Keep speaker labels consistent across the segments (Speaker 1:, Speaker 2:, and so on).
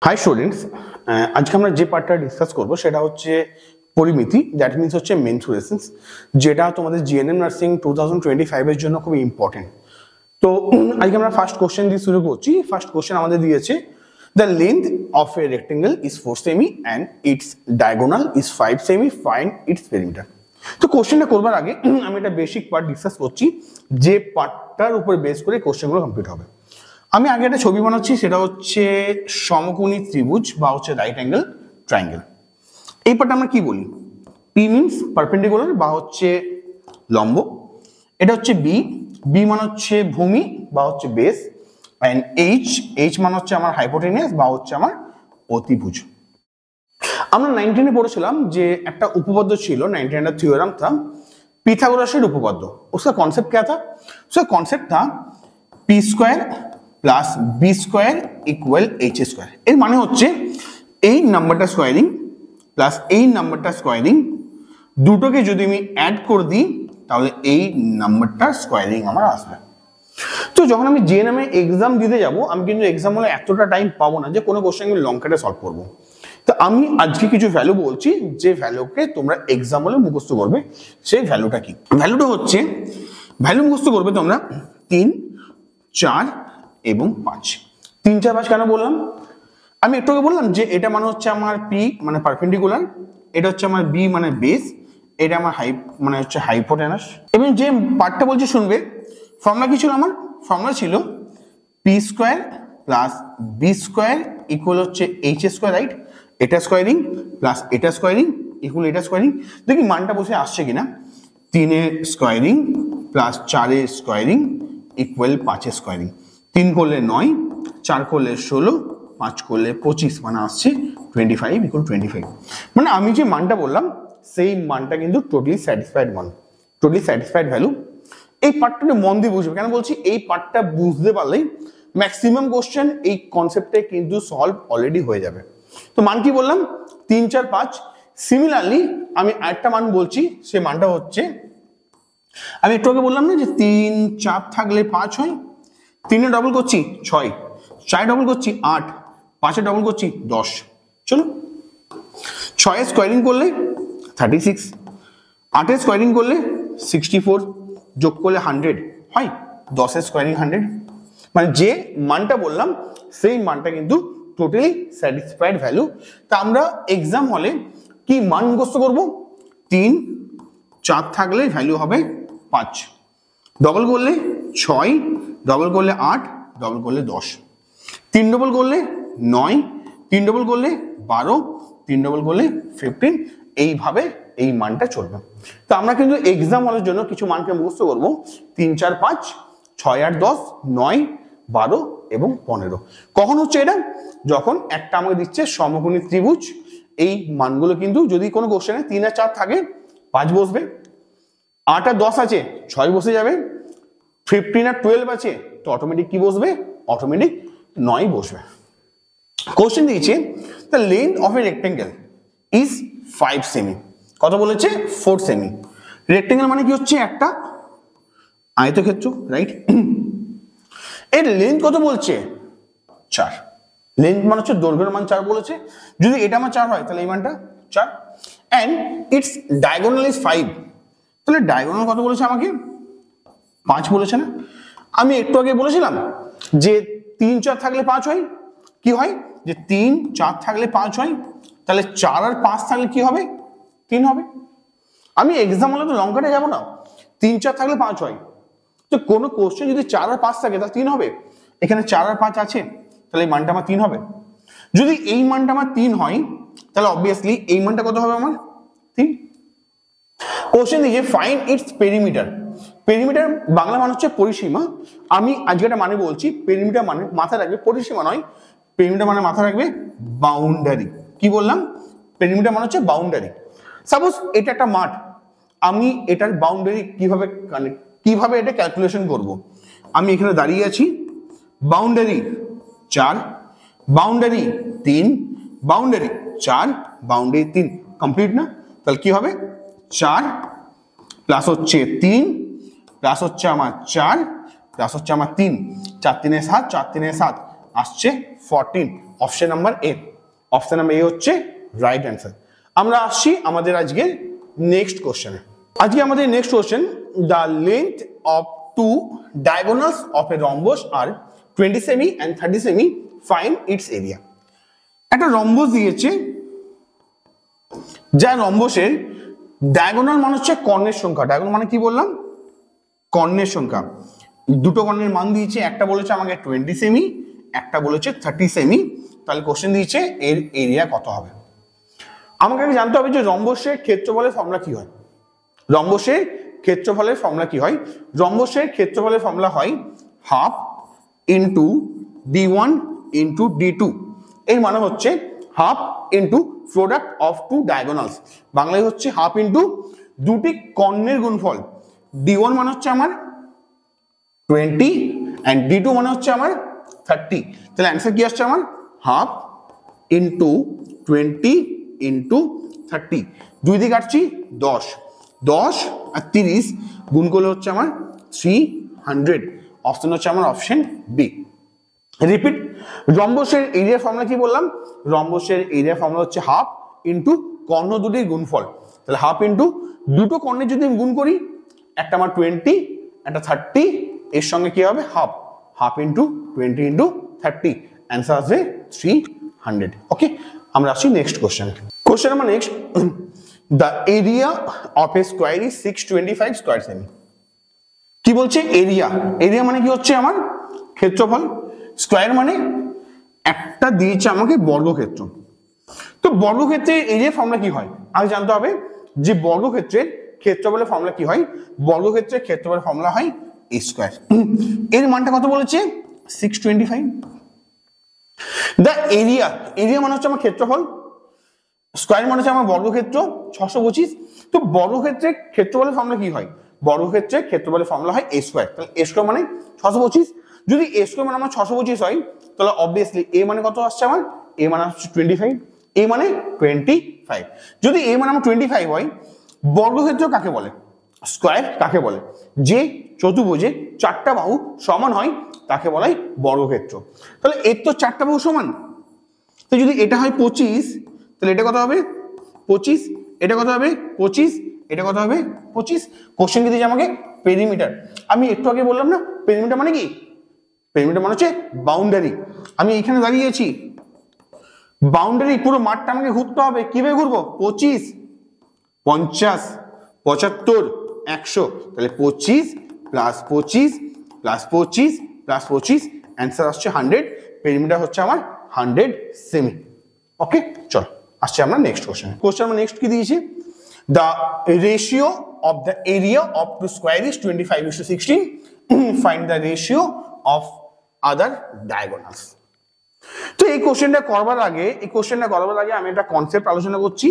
Speaker 1: High students, আজকে আমরা যে পার্টটা ডিসকাস করবো সেটা হচ্ছে পরিমিতি, দ্যাট মিনস হচ্ছে মেনসুরেশনস, যেটা তোমাদের জিএনএম নার্সিং 2025 জন্য খুবই ইম্পর্টেন্ট। তো আজকে আমরা ফার্স্ট কোশ্চেন দিয়ে শুরু করছি। ফার্স্ট কোশ্চেন আমাদের দিয়েছে the length of A rectangle is 4 semi and it's diagonal is 5 semi, find it's perimeter. তো কোশ্চেনটা করবার আগে আমি একটা বেসিক পার্ট ডিসকাস করছি, যে পার্টটার উপর বেস করে কোশ্চেনগুলো কমপ্লিট হবে। আমি আগে একটা ছবি বানাচ্ছি, সেটা হচ্ছে সমকোণী ত্রিভুজ বা হচ্ছে রাইট অ্যাঙ্গেল ট্রায়াঙ্গেল। এই পার্টটা আমরা কি বলি? পি মিনস পারপেন্ডিকুলার বা হচ্ছে লম্ব, এটা হচ্ছে বি, বি মানে হচ্ছে ভূমি বা হচ্ছে বেস, অ্যান্ড এইচ, এইচ মানে হচ্ছে আমার হাইপোটেনিয়াস বা হচ্ছে আমার অতিভুজ। আমরা 19 পড়েছিলাম যে একটা উপপাদ্য ছিল, 19 থিওরাম था পিথাগোরাসের উপপাদ্য। उसका कॉन्सेप्ट क्या था? उसका कॉन्सेप्ट था P square plus B square equal H square. এর মানে হচ্ছে এই নাম্বারটা স্কোয়ারিং প্লাস এই নাম্বারটা স্কোয়ারিং দুটোকে যদি আমি অ্যাড করে দিই তাহলে এই নাম্বারটা স্কোয়ারিং আমার আসবে। তো যখন আমি জিএনএম এ এক্সাম দিতে যাব, আমি কিন্তু এক্সাম হলে এতটা টাইম পাবো না যে কোনো কোশ্চেন আমি লং কাটে সলভ করবো। তো আমি আজকে কিছু ভ্যালু বলছি, যে ভ্যালুকে তোমরা এক্সাম হলে মুখস্থ করবে। সেই ভ্যালুটা কি? ভ্যালুটা হচ্ছে, ভ্যালু মুখস্থ করবে তোমরা 3, 4 এবং 5। 3, 4, 5 কেন বললাম? আমি একটু আগে বললাম যে এটা মানে হচ্ছে আমার পি মানে পারপেন্ডিকুলার, এটা হচ্ছে আমার বি মানে বেস, এটা আমার মানে হচ্ছে হাইপোটেনাস। এবং যে পার্টটা বলছি শুনবে, ফর্মুলা কি ছিল আমার? ফর্মুলা ছিল P square plus B square equal হচ্ছে এইচ স্কোয়ার, রাইট? এটা স্কোয়ারিং প্লাস এটা স্কোয়ারিং ইকুয়াল এটা স্কোয়ারিং। দেখি মানটা বসে আসছে কিনা। 3 squaring plus 4 squaring equal 5 squaring. 3 করলে 9, 4 করলে 16, 5 করলে 25, মানে আসছে 25 ইকুয়াল 25। মানে আমি যে মানটা বললাম সেই মানটা কিন্তু টোটালি স্যাটিসফাইড মান, টোটালি স্যাটিসফাইড ভ্যালু। এই পার্টটা মন দিয়ে বুঝবে। কেন বলছি? এই পার্টটা বুঝতে পারলেই ম্যাক্সিমাম কোশ্চেন এই কনসেপ্টে কিন্তু সলভ অলরেডি হয়ে যাবে। তো মান কি বললাম? 3, 4, 5। সিমিলারলি আমি আরেকটা মান বলছি, সেই মানটা হচ্ছে, আমি একটু আগে বললাম না যে 3, 4 থাকলে 5 হয়, 3 এ ডবল করছি 6, 4 ডবল করছি 8, 5 এ ডবল করছি 10। চলো 6 এ স্কোয়ারিং করলে 36, 8 এ স্কোয়ারিং করলে 64, যোগ করলে 100 হয়, 10 এ স্কোয়ারিং 100। মানে যে মানটা বললাম সেই মানটা কিন্তু টোটালি স্যাটিসফাইড ভ্যালু। তা আমরা এক্সাম হলে কি মান মুখস্থ করবো? 3, 4 থাকলে ভ্যালু হবে 5, ডবল করলে 6, ডবল করলে 8, ডবল করলে 10, 3 ডবল করলে 9, 3 ডবল করলে 12, 3 ডবল করলে 15। এইভাবে এই মানটা চলবে। তো আমরা কিন্তু এক্সাম হলের জন্য কিছু মানকে মুখস্থ করবো। 3, 4, 5, 6, 8, 10, 9, 12 এবং 15। কখন হচ্ছে এটা? যখন একটা আমাকে দিচ্ছে সমকোণী ত্রিভুজ। এই মানগুলো কিন্তু যদি কোনো কোশ্চেনে 3 আর 4 থাকে 5 বসবে, 8 আর 10 আছে 6 বসে যাবে, 15 আর 12 আছে তো অটোমেটিক কি বসবে? অটোমেটিক 9 বসবে। কোশ্চেন দিয়েছে the length of A rectangle is 5 semi. কত বলেছে? 4 সেমি। রেক্টেঙ্গেল মানে কি হচ্ছে? একটা আয়তক্ষেত্র, রাইট? এর লেন্থ কত বলছে? 4। লেন্থ মানে হচ্ছে দৈর্ঘ্যের মান 4 বলেছে। যদি এটা আমার 4 হয় তাহলে এই মানটা 4, অ্যান্ড ইটস ডায়াগোনাল ইজ 5। তাহলে ডায়াগোনাল কত বলেছে আমাকে? 5 বলেছে না? আমি একটু আগে বলেছিলাম যে 3, 4 থাকলে 5 হয়। কি হয়? যে 3, 4 থাকলে 5 হয়, তাহলে 4 আর 5 থাকলে কি হবে? 3 হবে। আমি এক্সাম হলে তো লং কাটে যাবো না। 3, 4 থাকলে 5 হয়। তো কোনো কোশ্চেন যদি 4 আর 5 থাকে তাহলে 3 হবে। এখানে 4 আর 5 আছে, তাহলে এই মানটা আমার 3 হবে। যদি এই মানটা আমার 3 হয় তাহলে অবভিয়াসলি এই মানটা কত হবে আমার? 3। কোশ্চেন দিয়েছে find it's perimeter. Perimeter Bangla মানে হচ্ছে পরিসীমা। আমি আজকে একটা মানে বলছি, পেরিমিটার মানে মাথায় রাখবে পরিসীমা নয়, পেরিমিটার মানে মাথায় রাখবে বাউন্ডারি। কি বললাম? পেরিমিটার মানে হচ্ছে বাউন্ডারি। সাপোজ এটা একটা মাঠ, আমি এটার বাউন্ডারি কিভাবে এটা ক্যালকুলেশন করব? আমি এখানে দাঁড়িয়ে আছি, boundary 4, boundary 3, boundary 4, boundary 3, complete না? তাহলে কি হবে? 4 প্লাস হচ্ছে 3 প্লাস হচ্ছে আমার 4 প্লাস হচ্ছে আমার 3, 4 3 7, 4 3 7, আসছে 14, option number A. Option number A হচ্ছে রাইট অ্যান্সার। আমরা আসছি আমাদের আজকে নেক্সট কোশ্চেনে। আজকে আমাদের next question, the length of two diagonals of a rhombus are 20 সেমি অ্যান্ড 30 সেমি, ফাইন্ড ইটস এরিয়া। একটা রম্বস দিয়েছে, যা রম্বসের ডায়াগোনাল মানে হচ্ছে কর্ণের সংখ্যা। ডায়াগোনাল মানে কি বললাম? কর্ণের সংখ্যা। দুটো কর্ণের মান দিয়েছে, একটা বলেছে আমাকে 20 সেমি, একটা বলেছে 30 সেমি। তাহলে কোশ্চেন দিয়েছে এর এরিয়া কত হবে। আমাকে আগে জানতে হবে যে রম্বসের ক্ষেত্রফলের ফর্মুলা কি হয়। রম্বসের ক্ষেত্রফলের ফর্মুলা কি হয়? রম্বসের ক্ষেত্রফলের ফর্মুলা হয় half into d1 into d2। এর মানে হচ্ছে half into product of two diagonals. বাংলায় হচ্ছে হাফ ইন্টু দুটি কর্ণের গুণফল। d1 মানে হচ্ছে আমার 20 অ্যান্ড d2 মানে হচ্ছে আমার 30। তাহলে অ্যান্সার কি আসছে আমার? Half into 20 into 30। দুই দিকে কাটছি 10, 10 আর 30 গুণ করলে হচ্ছে আমার 300। অপশন হচ্ছে আমার অপশন বি। রিপিট, রম্বসের এরিয়া ফর্মুলা কি বললাম? রম্বসের এরিয়া ফর্মুলা হচ্ছে হাফ ইন্টু কর্ণ দুটির গুণফল। তাহলে হাফ ইন্টু দুটো কর্ণের যদি আমি গুণ করি, একটা আমার 20, একটা 30, এর সঙ্গে কি হবে? Half. Half into 20 into 30, answer আসবে 300। ওকে, আমরা আসছি next question. Question number next, the area of A square is 625 square semi. কি বলছে? এরিয়া। এরিয়া মানে কি হচ্ছে আমার? ক্ষেত্রফল। স্কোয়ার মানে একটা দিয়েছে আমাকে বর্গক্ষেত্র। তো বর্গক্ষেত্রের এরিয়া ফর্মুলা কি হয় আগে জানতে হবে, যে বর্গক্ষেত্রের ক্ষেত্রফলের ফর্মুলা কি হয়। বর্গক্ষেত্রের ক্ষেত্রফলের ফর্মুলা হয় এ স্কোয়ার। এর মানটা কত বলেছে? 625। দ্য এরিয়া, এরিয়া মানে হচ্ছে আমার ক্ষেত্রফল, স্কোয়ার মানে হচ্ছে আমার বর্গক্ষেত্র 625। তো বর্গক্ষেত্রের ক্ষেত্রফলের ফর্মুলা কি হয়? বর্গক্ষেত্রের ক্ষেত্রফলের ফর্মুলা হয় এ স্কোয়ার। তাহলে এ স্কোয়ার মানে 625। যদি এ স্কোয়ার মানে আমার 625 হয়, তাহলে অবভিয়াসলি এ মানে কত আসছে আমার? এ মানে হচ্ছে 25। এ মানে 25। যদি এ মানে আমার 25 হয়, বর্গক্ষেত্র কাকে বলে? স্কোয়ার কাকে বলে? যে চতুর্ভুজে চারটা বাহু সমান হয় তাকে বলাই বর্গক্ষেত্র। তাহলে এর তো চারটা বাহু সমান, তো যদি এটা হয় 25, তাহলে এটা কত হবে? 25। এটা কত হবে? 25। এটা কত হবে? 25। কোশ্চেন কি দিয়েছে আমাকে? পেরিমিটার। আমি একটু আগে বললাম না, পেরিমিটার মানে কি? পেরিমিটার মানে হচ্ছে বাউন্ডারি। আমি এখানে দাঁড়িয়েছি, বাউন্ডারি পুরো মাঠটা আমাকে ঘুরতে হবে। কিভাবে ঘুরবো? 25, 50, 75, 100। তাহলে 25 প্লাস 25 প্লাস 25 প্লাস 25, অ্যান্সার আসছে 100। পেরিমিটার হচ্ছে আমার 100 সেমি। ওকে, চল আসছে আমরা নেক্সট কোশ্চেন। কোশ্চেন আমরা নেক্সট কি দিয়েছি? The ratio of the area of two square is 25:16, find the ratio of other diagonals. তো এই কোশ্চেনটা করবার আগে আমি একটা কনসেপ্ট আলোচনা করছি।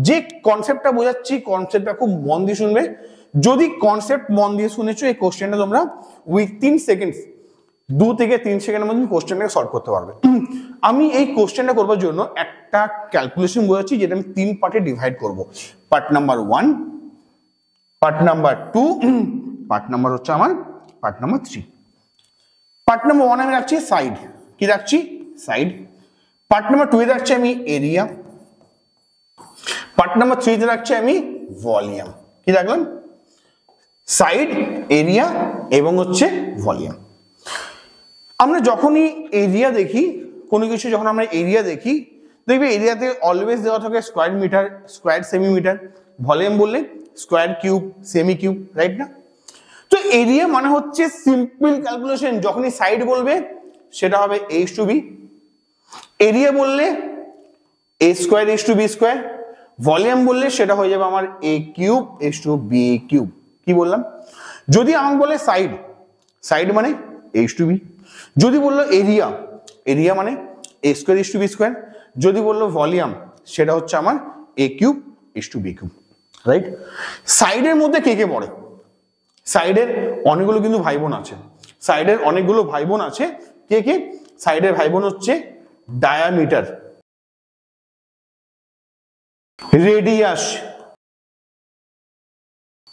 Speaker 1: যে কনসেপ্টটা বোঝাচ্ছি, কনসেপ্টটা খুব মন দিয়ে শুনবে। যদি কনসেপ্ট মন দিয়ে শুনেছো, এই কোশ্চেনটা তোমরা উইথিন সেকেন্ডস, 2 থেকে 3 সেকেন্ডের মধ্যে কোশ্চেনটাকে সলভ করতে পারবে। আমি এই কোশ্চেনটা করবার জন্য একটা ক্যালকুলেশন বোঝাচ্ছি, যেটা আমি 3 পার্টে ডিভাইড করব। Part number 1, part number 2, part number হচ্ছে আমার পার্ট নাম্বার 3। পার্ট নাম্বার 1 আমি রাখছি সাইড। কি রাখছি? সাইড। পার্ট নাম্বার 2 এ রাখছি আমি এরিয়া। পার্ট নাম্বার 3 তে রাখছি আমি ভলিউম। কি রাখলাম? সাইড, এরিয়া এবং হচ্ছে ভলিউম। আমরা যখনই এরিয়া দেখি, কোনো কিছু যখন আমরা এরিয়া দেখি, দেখবে এরিয়াতে অলওয়েজ দেওয়া থাকে স্কোয়ার মিটার, স্কোয়ার সেমিমিটার। ভলিউম বললে square cube, semi cube, right না? তো এরিয়া মানে হচ্ছে সিম্পল ক্যালকুলেশন। যখনই সাইড বলবে সেটা হবে a/b। এরিয়া বললে a square a/b square. Volume বললে সেটা হয়ে যাবে আমার a³ b³। কি বললাম? যদি আমাকে বলে সাইড, সাইড মানে a/b। যদি বললো এরিয়া, এরিয়া মানে a স্কোয়ার a/b স্কোয়ার। যদি বললো ভলিউম, সেটা হচ্ছে আমার a³ b³, রাইট? সাইডের মধ্যে কে কে পড়ে? সাইডের অনেকগুলো কিন্তু ভাই বোন আছে। সাইডের অনেকগুলো ভাই বোন আছে। কে কে? সাইডের ভাই বোন হচ্ছে diameter, radius,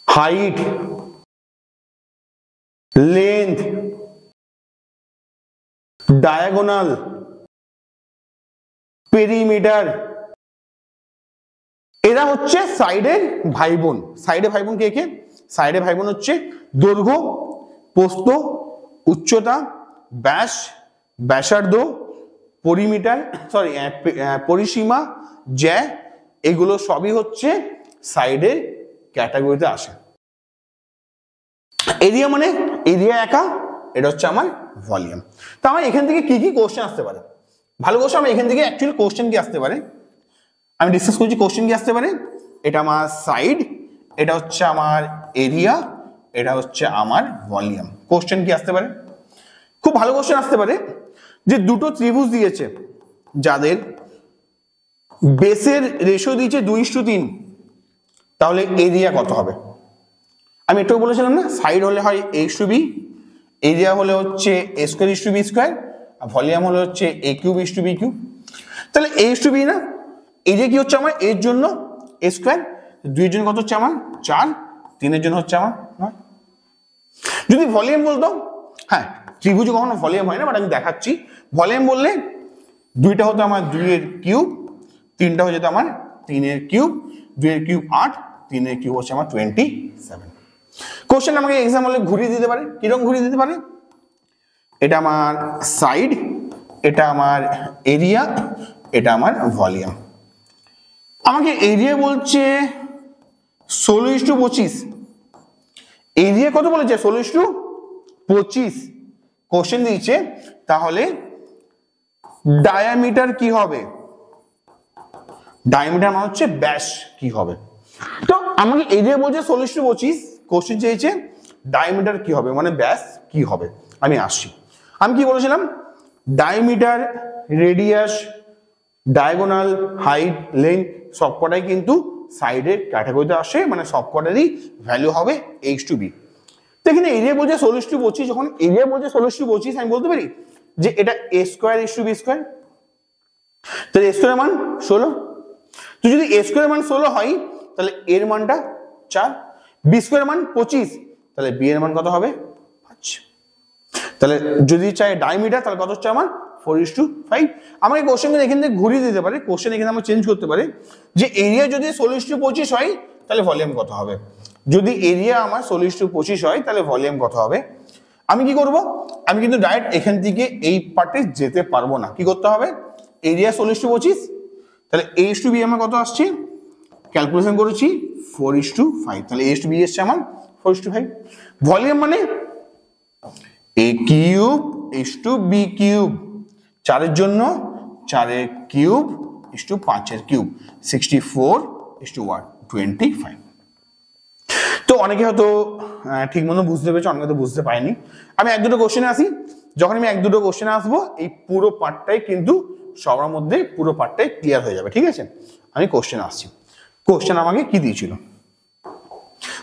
Speaker 1: height, length, diagonal, perimeter, এরা হচ্ছে সাইডের ভাই বোন। সাইডে ভাই বোন কে কে? সাইডে ভাই বোন হচ্ছে দৈর্ঘ্য, প্রস্থ, উচ্চতা, ব্যাস, ব্যাসার্ধ, পরিমিটার, পরিসীমা, জ্যা, এগুলো সবই হচ্ছে সাইডের ক্যাটাগরিতে আসে। এরিয়া মানে এরিয়া একা, এটা হচ্ছে আমার ভলিউম। তো আমার এখান থেকে কি কি কোশ্চেন আসতে পারে? ভালো কোশ্চেন, আমার এখান থেকে অ্যাকচুয়ালি কোশ্চেন কি আসতে পারে আমি ডিসকাস করছি। কোশ্চেন কি আসতে পারে? এটা আমার সাইড, এটা হচ্ছে আমার এরিয়া, এটা হচ্ছে আমার ভলিউম। কোশ্চেন কি আসতে পারে? খুব ভালো কোশ্চেন আসতে পারে যে দুটো ত্রিভুজ দিয়েছে যাদের বেসের রেশিও দিয়েছে 2:3, তাহলে এরিয়া কত হবে? আমি একটু বলেছিলাম না, সাইড হলে হয় a/b, এরিয়া হলে হচ্ছে a²/b², আর ভলিউম হলে হচ্ছে a³ তাহলে a/b না, এরিয়া কি হচ্ছে আমার এর জন্য a², 2 এর জন্য কত হচ্ছে আমার 4, 3 এর জন্য হচ্ছে আমার 9। যদি ভলিউম বলতো, হ্যাঁ ত্রিভুজ কখনো ভলিউম হয় না, বাট আমি দেখাচ্ছি। ভলিউম বললে 2টা হতো আমার 2 এর কিউব, 3টা হয়ে যেত আমার 3 এর কিউব, 2 এর কিউব 8, 3 এর কিউব হচ্ছে আমার 27। কোশ্চেন আমাকে এক্সাম্পলে ঘুরিয়ে দিতে পারে। কিরকম ঘুরিয়ে দিতে পারে? এটা আমার সাইড, এটা আমার এরিয়া, এটা আমার ভলিউম। আমাকে এরিয়া বলছে 16:25, এরিয়া কত বলেছে? 16:25 কোশ্চেন দিয়েছে। তাহলে ডায়ামিটার কি হবে? ডায়ামিটার মানে হচ্ছে ব্যাস কি হবে। তো আমাকে এরিয়া বলছে 16:25, কোশ্চেন চেয়েছে ডায়ামিটার কি হবে, মানে ব্যাস কি হবে। আমি আসছি, আমি কি বলেছিলাম? Diameter, radius, diagonal, height, length সবকটাই কিন্তু সাইডের ক্যাটাগরিতে আসে, মানে সবকটারই ভ্যালু হবে h/b। তো এখানে এরিয়া বলছে 16:25, যখন এরিয়া বলছে 16:25 আমি বলতে পারি যে এটা a²/b²। তাহলে a² মান 16। তো যদি a² মান 16 হয় তাহলে এর মানটা 4, b² মান 25, তাহলে b এর মান কত হবে 5। তাহলে যদি চাই ডায়ামিটার, তাহলে কত হচ্ছে আমার 4:5। আমাকে কোশ্চেন এখান থেকে ঘুরিয়ে দিতে পারে, কোশ্চেন এখানে আমরা চেঞ্জ করতে পারে যে এরিয়া যদি 16:25 হয় তাহলে ভলিউম কত হবে। যদি এরিয়া আমার 16:25 হয় তাহলে ভলিউম কত হবে। আমি কি করব? আমি কিন্তু ডাইরেক্ট এখান থেকে এই পার্টে যেতে পারবো না, কি করতে হবে? এরিয়া 16:25, তাহলে a/b আমার কত আসছে? ক্যালকুলেশন করেছি 4:5, তাহলে a/b এসছে আমার 4:5। ভলিউম মানে a³ b³, 4 এর জন্য 4 এর কিউব 5 এর কিউব, 64:1 25। তো অনেকে হয়তো ঠিক মতো বুঝতে পেরেছে, অনেকে তো বুঝতে পারেনি। আমি 1-2টো কোশ্চেনে আসি। যখন আমি 1-2টো কোশ্চেনে আসবো, এই পুরো পার্টটাই কিন্তু সবার মধ্যে পুরো পার্টটাই ক্লিয়ার হয়ে যাবে, ঠিক আছে? আমি কোশ্চেন আসছি। কোশ্চেন আমাকে কি দিয়েছিল?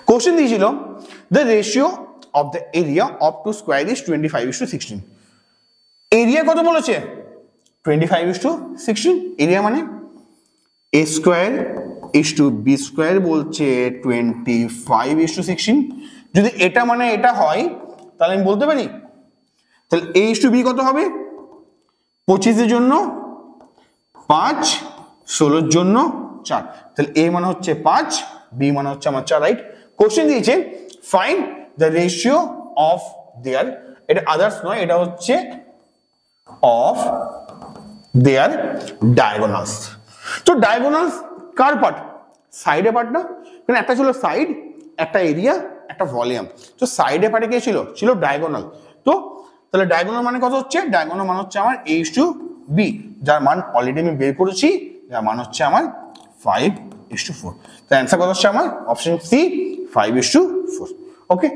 Speaker 1: কোশ্চেন দিয়েছিল the ratio of the area of two square is 25:16। Area কত বলেছে? 25:16। এরিয়া মানে a²/b² বলছে 25:16। যদি এটা মানে এটা হয় তাহলে আমি বলতে পারি, তাহলে a/b কত হবে? 25 এর জন্য 5, 16 এর জন্য 4, তাহলে a মানে হচ্ছে 5, b মানে হচ্ছে আমার 4, রাইট? কোশ্চেন দিয়েছে find the ratio of their, এটা আদার্স নয়, এটা হচ্ছে অফ দেয়ার ডায়াগোনালস। তো ডায়াগোনালস কার পার্ট? সাইডে পার্ট না, কারণ একটা ছিল সাইড, একটা এরিয়া, একটা ভলিউম। তো সাইডে পার্টে কে ছিল? ছিল ডায়াগোনাল। তো তাহলে ডায়াগোনাল মানে কত হচ্ছে? ডায়াগোনাল মানে হচ্ছে আমার a/b, যার মান অলরেডি আমি বের করেছি, যার মান হচ্ছে আমার 5:4। তো অ্যান্সার কত হচ্ছে আমার? Option C 5:4। ওকে।